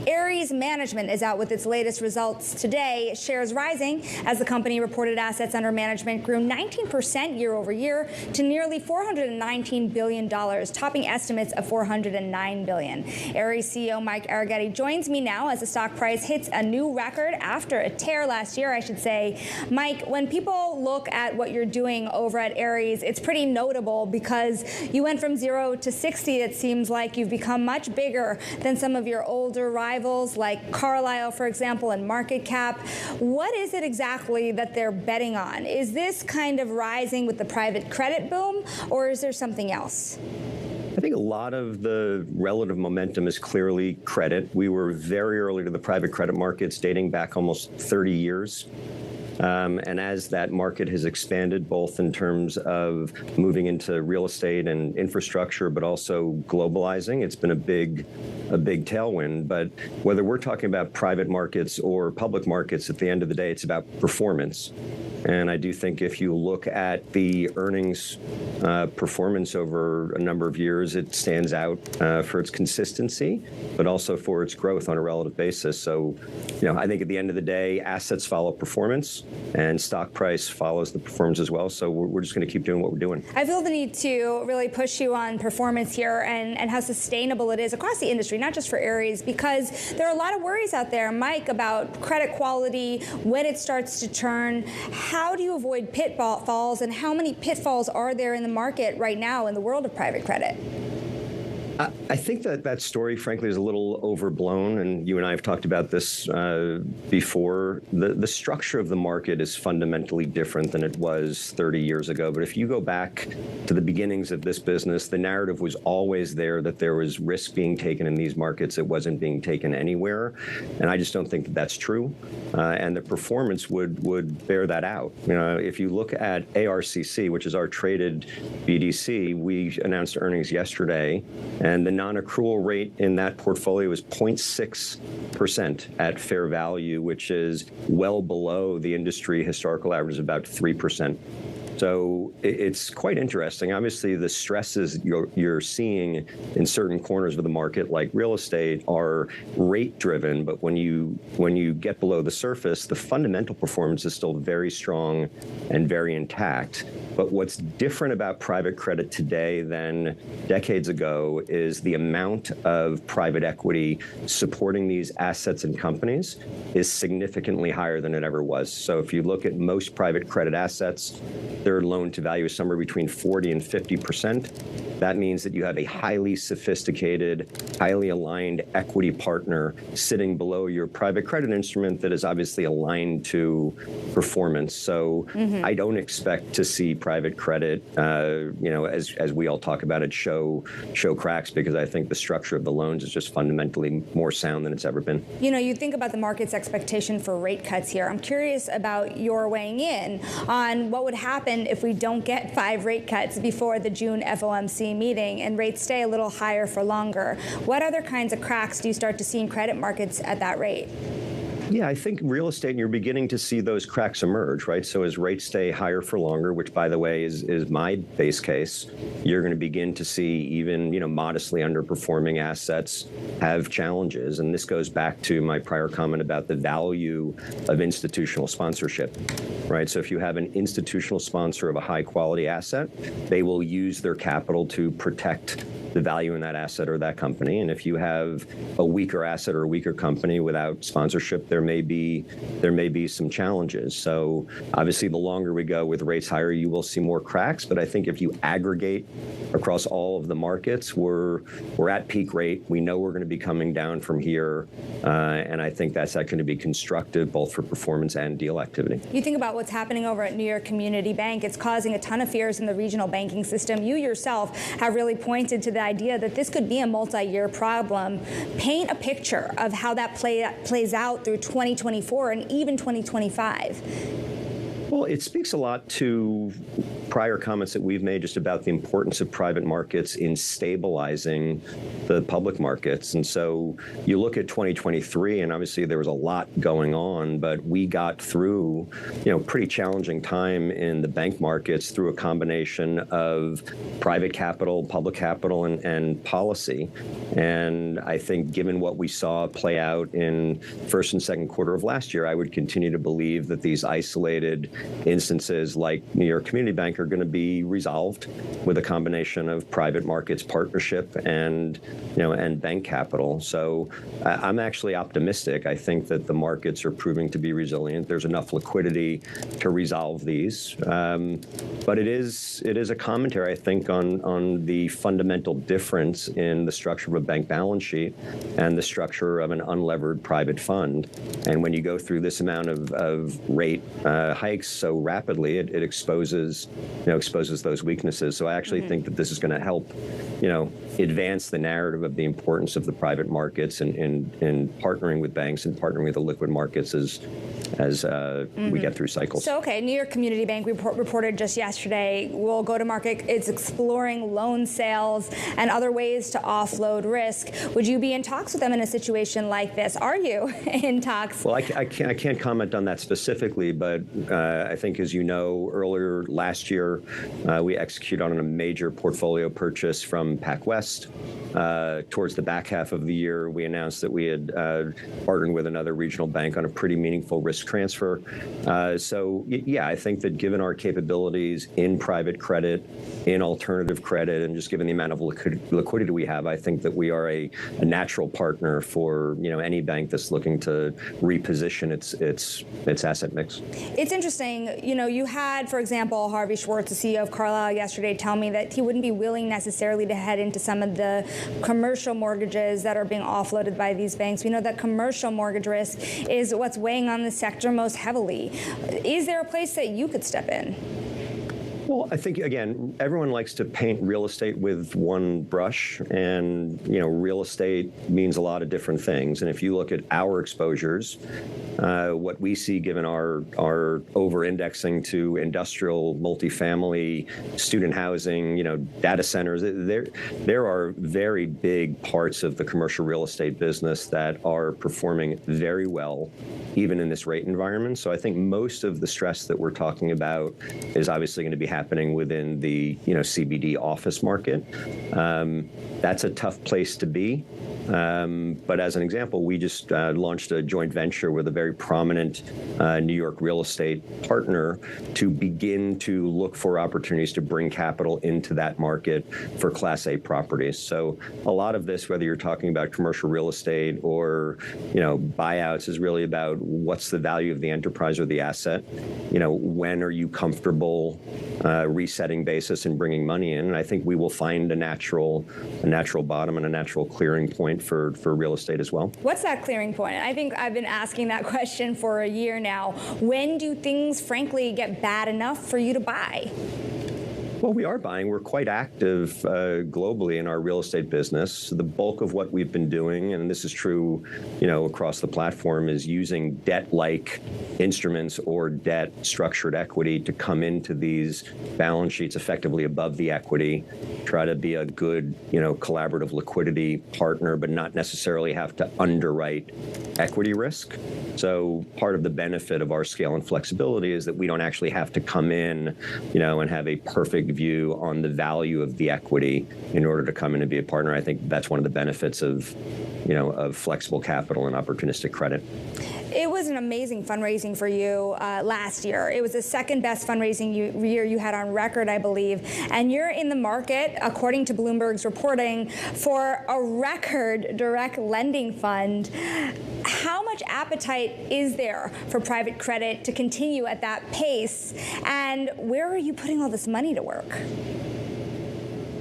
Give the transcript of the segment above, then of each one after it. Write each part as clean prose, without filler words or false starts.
Ares Management is out with its latest results today. Shares rising as the company reported assets under management grew 19% year over year to nearly $419 billion, topping estimates of $409 billion. Ares CEO Mike Arougheti joins me now as the stock price hits a new record after a tear last year, I should say. Mike, when people look at what you're doing over at Ares, it's pretty notable because you went from 0 to 60. It seems like you've become much bigger than some of your older rivals like Carlyle, for example, and market cap. What is it exactly that they're betting on? Is this kind of rising with the private credit boom, or is there something else? I think a lot of the relative momentum is clearly credit. We were very early to the private credit markets, dating back almost 30 years. And as that market has expanded, both in terms of moving into real estate and infrastructure, but also globalizing, it's been a big tailwind. But whether we're talking about private markets or public markets, at the end of the day, it's about performance. And I do think if you look at the earnings performance over a number of years, it stands out for its consistency, but also for its growth on a relative basis. So, I think at the end of the day, assets follow performance, and stock price follows the performance as well. So we're just going to keep doing what we're doing. I feel the need to really push you on performance here and how sustainable it is across the industry, not just for Ares, because there are a lot of worries out there, Mike, about credit quality, when it starts to turn. How do you avoid pitfalls, and how many pitfalls are there in the market right now in the world of private credit? I think that story, frankly, is a little overblown, and you and I have talked about this before. The structure of the market is fundamentally different than it was 30 years ago. But if you go back to the beginnings of this business, the narrative was always there that there was risk being taken in these markets. It wasn't being taken anywhere, and I just don't think that that's true. And the performance would bear that out. If you look at ARCC, which is our traded BDC, we announced earnings yesterday. And the non-accrual rate in that portfolio is 0.6% at fair value, which is well below the industry historical average of about 3%. So it's quite interesting. Obviously, the stresses you're seeing in certain corners of the market, like real estate, are rate-driven. But when you get below the surface, the fundamental performance is still very strong and very intact. But what's different about private credit today than decades ago is the amount of private equity supporting these assets and companies is significantly higher than it ever was. So if you look at most private credit assets, their loan to value is somewhere between 40 and 50%. That means that you have a highly sophisticated, highly aligned equity partner sitting below your private credit instrument that is obviously aligned to performance. So I don't expect to see private credit, as we all talk about it, show cracks, because I think the structure of the loans is just fundamentally more sound than it's ever been. You think about the market's expectation for rate cuts here. I'm curious about your weighing in on what would happen if we don't get 5 rate cuts before the June FOMC meeting and rates stay a little higher for longer. What other kinds of cracks do you start to see in credit markets at that rate? Yeah, I think real estate, and you're beginning to see those cracks emerge, right? So as rates stay higher for longer, which, by the way, is my base case, you're going to begin to see even, modestly underperforming assets have challenges. And this goes back to my prior comment about the value of institutional sponsorship, right? So if you have an institutional sponsor of a high-quality asset, they will use their capital to protect the value in that asset or that company. And if you have a weaker asset or a weaker company without sponsorship, there may be some challenges. So obviously, the longer we go with rates higher, you will see more cracks. But I think if you aggregate across all of the markets, we're at peak rate. We know we're going to be coming down from here, and I think that's going to be constructive both for performance and deal activity. You think about what's happening over at New York Community Bank. It's causing a ton of fears in the regional banking system. You yourself have really pointed to the idea that this could be a multi-year problem. Paint a picture of how that plays out through 2024 and even 2025. Well, it speaks a lot to prior comments that we've made just about the importance of private markets in stabilizing the public markets. And so you look at 2023, and obviously there was a lot going on, but we got through, pretty challenging time in the bank markets through a combination of private capital, public capital, and policy. And I think given what we saw play out in first and second quarter of last year, I would continue to believe that these isolated instances like New York Community Bank are going to be resolved with a combination of private markets partnership and bank capital. So I'm actually optimistic. I think that the markets are proving to be resilient. There's enough liquidity to resolve these. But it is a commentary, I think, on the fundamental difference in the structure of a bank balance sheet and the structure of an unlevered private fund. And when you go through this amount of rate hikes so rapidly, it exposes those weaknesses. So I actually think that this is going to help, advance the narrative of the importance of the private markets and partnering with banks and partnering with the liquid markets as we get through cycles. So, New York Community Bank reported just yesterday will go to market. It's exploring loan sales and other ways to offload risk. Would you be in talks with them in a situation like this? Are you in talks? Well, I can't comment on that specifically, but I think, as you know, earlier last year, we executed on a major portfolio purchase from PacWest. Towards the back half of the year, we announced that we had partnered with another regional bank on a pretty meaningful risk transfer. So, I think that given our capabilities in private credit, in alternative credit, and just given the amount of liquidity we have, I think that we are a natural partner for any bank that's looking to reposition its asset mix. It's interesting. You had, for example, Harvey Schwartz, the CEO of Carlyle, yesterday tell me that he wouldn't be willing necessarily to head into some of the commercial mortgages that are being offloaded by these banks. We know that commercial mortgage risk is what's weighing on the sector most heavily. Is there a place that you could step in? Well, I think, again, everyone likes to paint real estate with one brush, and, real estate means a lot of different things. And if you look at our exposures, what we see, given our over-indexing to industrial, multifamily, student housing, data centers, there are very big parts of the commercial real estate business that are performing very well, even in this rate environment. So I think most of the stress that we're talking about is obviously going to be happening within the CBD office market. That's a tough place to be. But as an example, we just launched a joint venture with a very prominent New York real estate partner to begin to look for opportunities to bring capital into that market for Class A properties. So a lot of this, whether you're talking about commercial real estate or buyouts, is really about what's the value of the enterprise or the asset. When are you comfortable resetting basis and bringing money in? And I think we will find a natural bottom and a natural clearing point for real estate as well. What's that clearing point? I think I've been asking that question for a year now. When do things, frankly, get bad enough for you to buy? Well, we are buying. We're quite active globally in our real estate business. The bulk of what we've been doing, and this is true, across the platform, is using debt-like instruments or debt-structured equity to come into these balance sheets effectively above the equity, try to be a good, collaborative liquidity partner, but not necessarily have to underwrite equity risk. So part of the benefit of our scale and flexibility is that we don't actually have to come in, and have a perfect view on the value of the equity in order to come in and be a partner. I think that's one of the benefits of flexible capital and opportunistic credit. It was an amazing fundraising for you last year. It was the second best fundraising year you had on record, I believe. And you're in the market, according to Bloomberg's reporting, for a record direct lending fund. How much appetite is there for private credit to continue at that pace? And where are you putting all this money to work?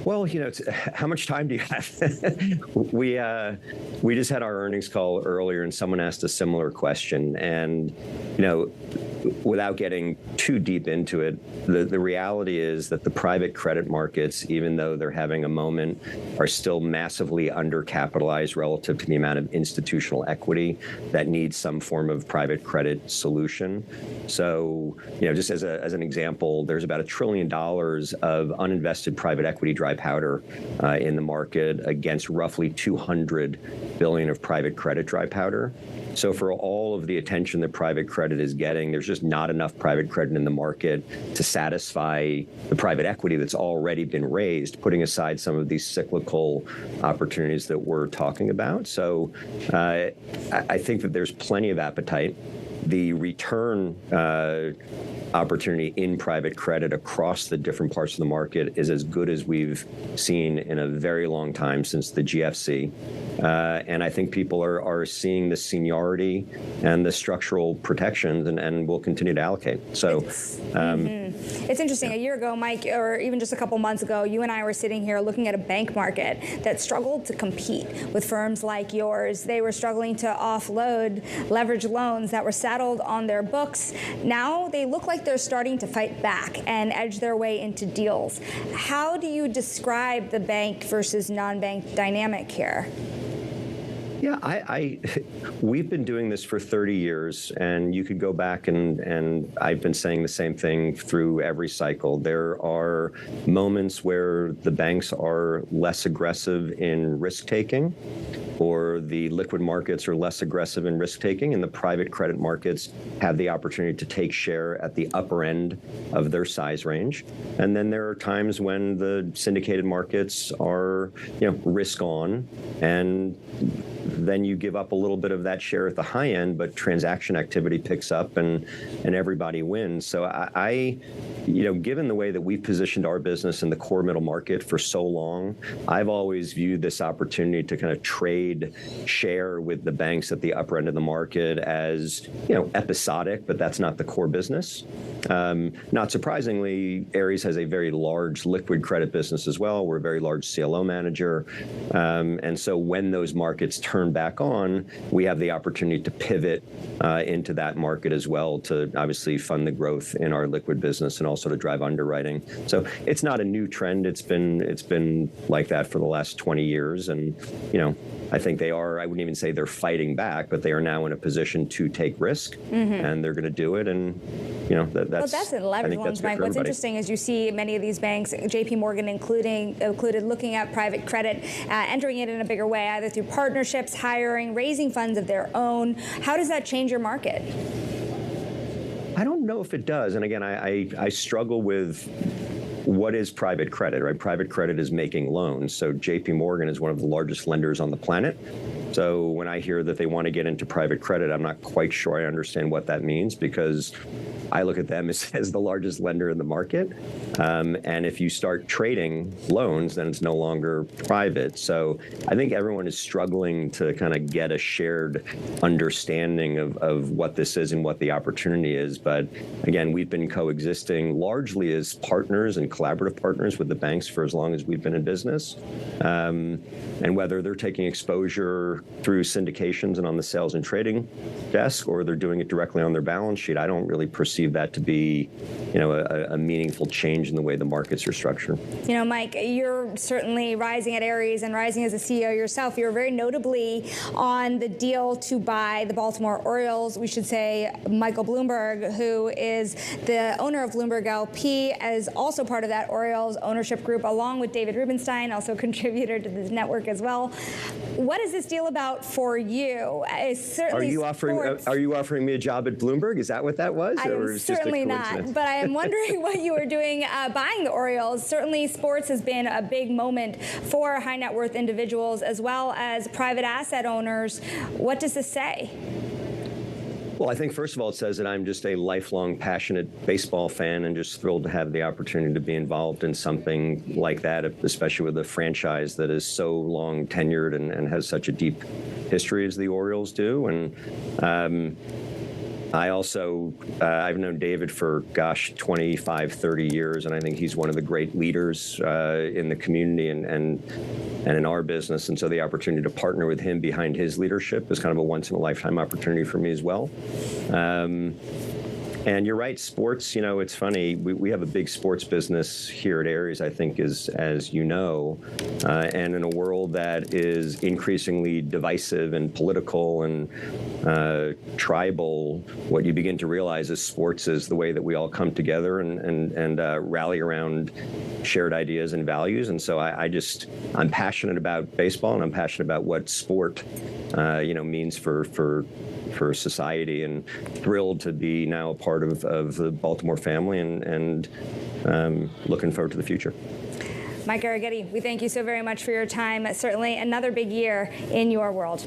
Well, how much time do you have? We just had our earnings call earlier, and someone asked a similar question. And, without getting too deep into it, the reality is that the private credit markets, even though they're having a moment, are still massively undercapitalized relative to the amount of institutional equity that needs some form of private credit solution. So, just as an example, there's about $1 trillion of uninvested private equity dry powder in the market against roughly $200 billion of private credit dry powder. So for all of the attention that private credit is getting, there's just not enough private credit in the market to satisfy the private equity that's already been raised, putting aside some of these cyclical opportunities that we're talking about. So I think that there's plenty of appetite. The return opportunity in private credit across the different parts of the market is as good as we've seen in a very long time since the GFC. And I think people are seeing the seniority and the structural protections and will continue to allocate. So it's interesting. A year ago, Mike, or even just a couple months ago, you and I were sitting here looking at a bank market that struggled to compete with firms like yours. They were struggling to offload leveraged loans that were saddled on their books. Now they look like they're starting to fight back and edge their way into deals. How do you describe the bank versus non-bank dynamic here? Yeah, we've been doing this for 30 years, and you could go back and I've been saying the same thing through every cycle. There are moments where the banks are less aggressive in risk-taking, or the liquid markets are less aggressive in risk-taking, and the private credit markets have the opportunity to take share at the upper end of their size range. And then there are times when the syndicated markets are, risk on, and then you give up a little bit of that share at the high end, but transaction activity picks up and everybody wins. So given the way that we've positioned our business in the core middle market for so long, I've always viewed this opportunity to kind of trade share with the banks at the upper end of the market as, episodic, but that's not the core business. Not surprisingly, Ares has a very large liquid credit business as well. We're a very large CLO manager. And so when those markets turn back on, we have the opportunity to pivot into that market as well to obviously fund the growth in our liquid business and also to drive underwriting. So it's not a new trend. It's been like that for the last 20 years. And, I think I wouldn't even say they're fighting back, but they are now in a position to take risk, and they're going to do it. And, that's in leverage loans, Mike. What's interesting is you see many of these banks, JP Morgan included, looking at private credit, entering it in a bigger way, either through partnerships, hiring, raising funds of their own. How does that change your market? I don't know if it does. And again, I struggle with what is private credit, right? Private credit is making loans. So JP Morgan is one of the largest lenders on the planet. So when I hear that they want to get into private credit, I'm not quite sure I understand what that means, because I look at them as the largest lender in the market. And if you start trading loans, then it's no longer private. So I think everyone is struggling to kind of get a shared understanding of what this is and what the opportunity is. But again, we've been coexisting largely as partners and collaborative partners with the banks for as long as we've been in business. And whether they're taking exposure through syndications and on the sales and trading desk, or they're doing it directly on their balance sheet, I don't really perceive that to be, a meaningful change in the way the markets are structured. Mike, you're certainly rising at Ares and rising as a CEO yourself. You're very notably on the deal to buy the Baltimore Orioles. We should say Michael Bloomberg, who is the owner of Bloomberg LP, is also part of that Orioles ownership group, along with David Rubenstein, also a contributor to this network as well. What is this deal about for you? Are you offering me a job at Bloomberg? Is that what that was? I am certainly not, but I am wondering what you were doing buying the Orioles. Certainly sports has been a big moment for high net worth individuals as well as private asset owners. What does this say? Well, I think, first of all, it says that I'm just a lifelong passionate baseball fan and just thrilled to have the opportunity to be involved in something like that, especially with a franchise that is so long tenured and has such a deep history as the Orioles do. And I also, I've known David for, 25, 30 years, and I think he's one of the great leaders in the community and in our business. And so the opportunity to partner with him behind his leadership is kind of a once-in-a-lifetime opportunity for me as well. And you're right, sports, it's funny. We have a big sports business here at Ares, I think, as you know. And in a world that is increasingly divisive and political and tribal, what you begin to realize is sports is the way that we all come together and rally around shared ideas and values. And so I'm passionate about baseball, and I'm passionate about what sport, means for society, and thrilled to be now a part of the Baltimore family, and looking forward to the future. Mike Arougheti, we thank you so very much for your time. Certainly another big year in your world.